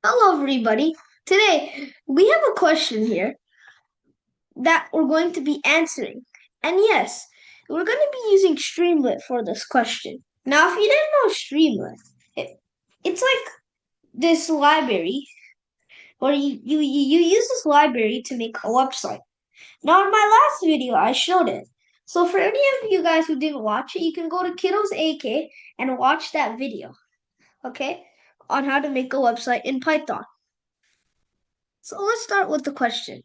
Hello, everybody. Today, we have a question here that we're going to be answering. And yes, we're going to be using Streamlit for this question. Now, if you didn't know Streamlit, it's like this library where you use this library to make a website. Now, in my last video, I showed it. So, for any of you guys who didn't watch it, you can go to Kiddos-AK and watch that video, okay, on how to make a website in Python. So, let's start with the question.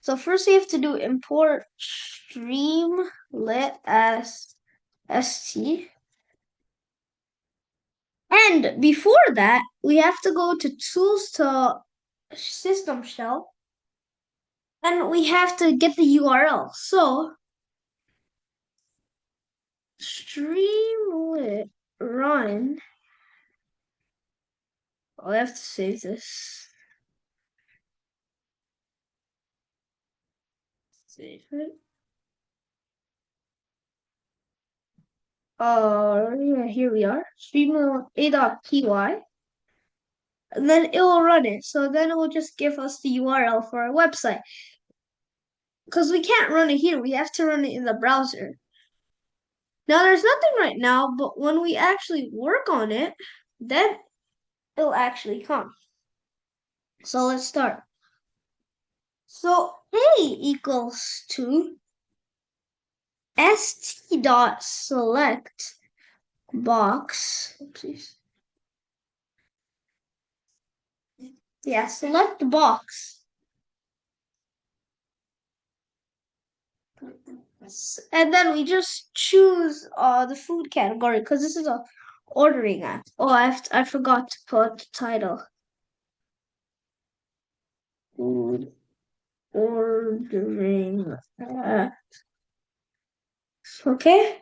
So first we have to do import streamlit as st. And before that, we have to go to tools to system shell and we have to get the URL. So streamlit run. Oh, I have to save this. Save it. Yeah, here we are. Streamlit a.py. And then it will run it. So then it will just give us the URL for our website. Because we can't run it here, we have to run it in the browser. Now there's nothing right now, but when we actually work on it, then it'll actually come. So let's start. So A equals to st dot select box. Oopsies. Yeah, select box. And then we just choose the food category because this is a ordering app. Oh, I forgot to put the title. Food ordering app. Okay.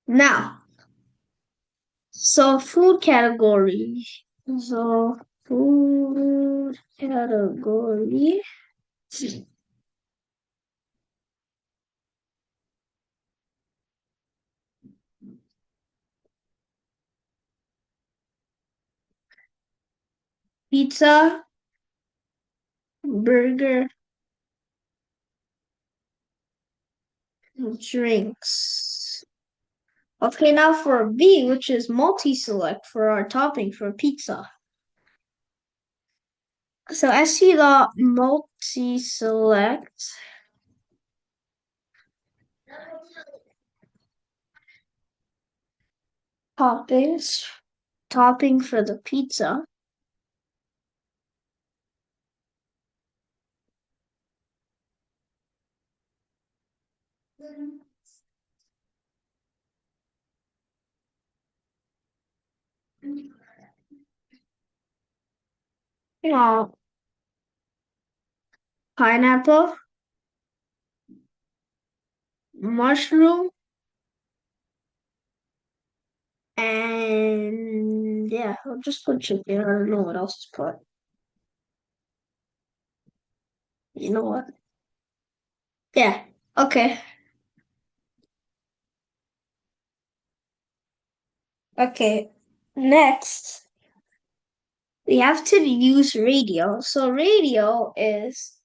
Now, so food category. So food category. Pizza, burger, drinks. Okay, now for B, which is multi-select for our topping for pizza. So SC dot multi-select toppings, topping for the pizza. You pineapple, mushroom, and yeah, I'll just put chicken. I don't know what else to put. You know what? Yeah. Okay. Okay. Next, we have to use radio. So radio is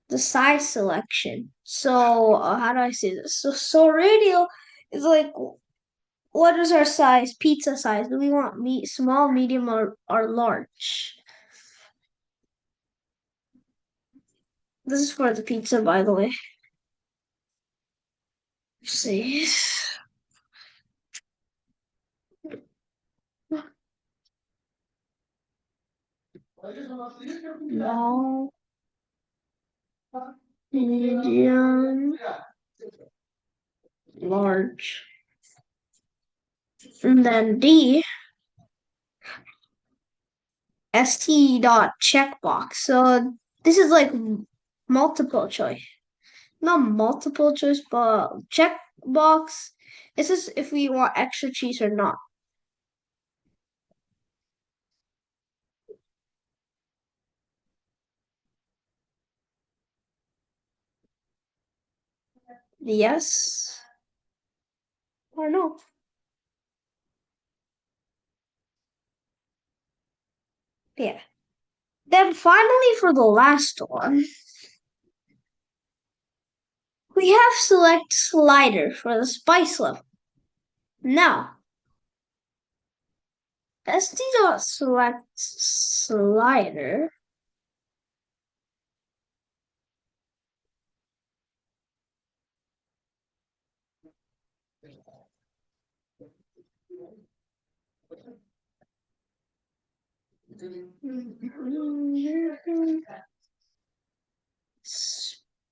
the size selection. So how do I say this? So radio is like what is our size? Pizza size. Do we want small, medium, or large? This is for the pizza, by the way. Let's see. Small, medium, large. And then D, st dot checkbox. So this is like multiple choice. Not multiple choice, but checkbox. This is if we want extra cheese or not. Yes. never know. Yeah. Then finally, for the last one, we have select slider for the spice level. Now, st.select slider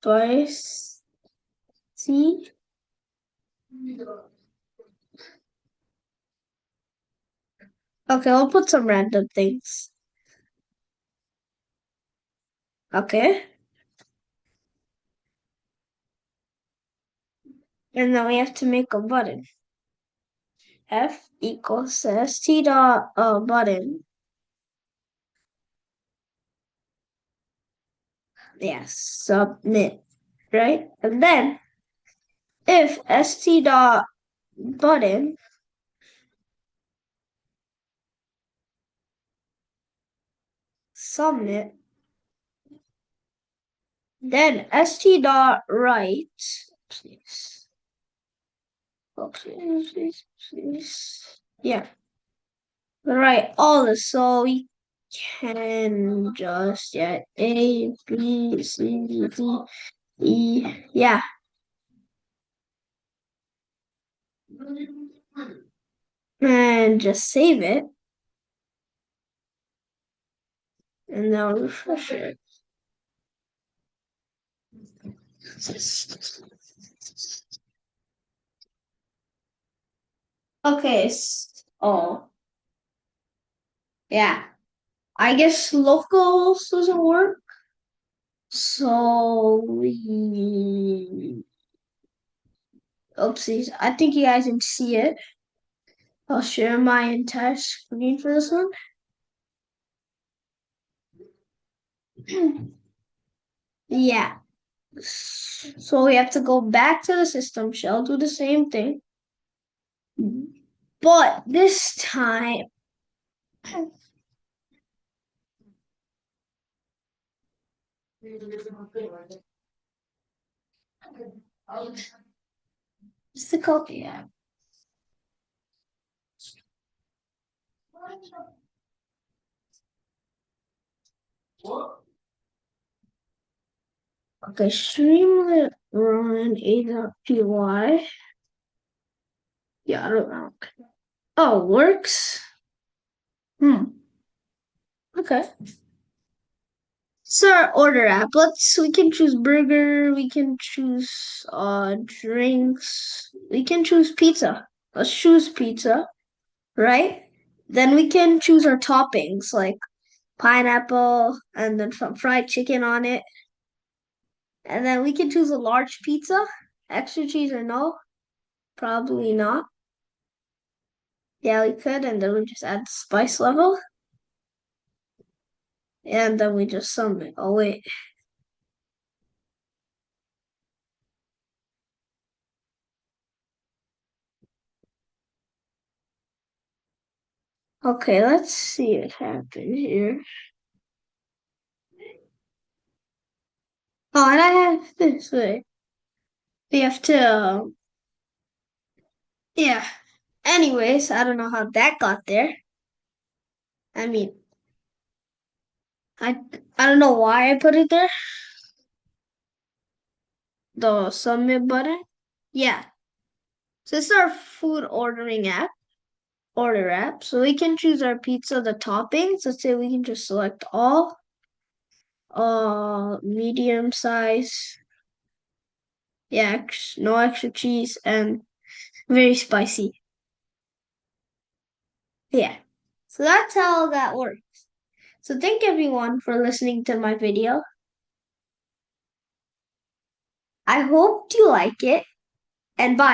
spicy. Okay, I'll put some random things. Okay. And then we have to make a button. F equals st dot button. Yes, submit. Right? And then if st dot button submit, then st dot write, please, please, yeah, write all this so we can just get A, B, C, D, E, yeah, and just save it, and now refresh it. Okay, oh, yeah. I guess locals doesn't work. So oopsies. I think you guys can see it. I'll share my entire screen for this one. Yeah. So we have to go back to the system shell, do the same thing. But this time, it's the copy. Yeah. Okay, streamlit run a.py. Yeah, I don't know. Oh, works. Okay. So our order app. We can choose burger, we can choose drinks, we can choose pizza. Let's choose pizza, right? Then we can choose our toppings like pineapple and then some fried chicken on it. And then we can choose a large pizza, extra cheese or no? Probably not. Yeah, we could, and then we just add spice level. And then we just sum it. Oh wait. Okay, let's see what happens here. Oh, and I have this way. We have to, yeah. Anyways, I don't know how that got there. I mean, I I don't know why I put it there. The submit button. Yeah. So this is our food ordering app, order app. So we can choose our pizza, the toppings. Let's say we can just select all, medium size. Yeah, no extra cheese and very spicy. Yeah. So that's how that works. So thank everyone for listening to my video. I hope you like it and bye.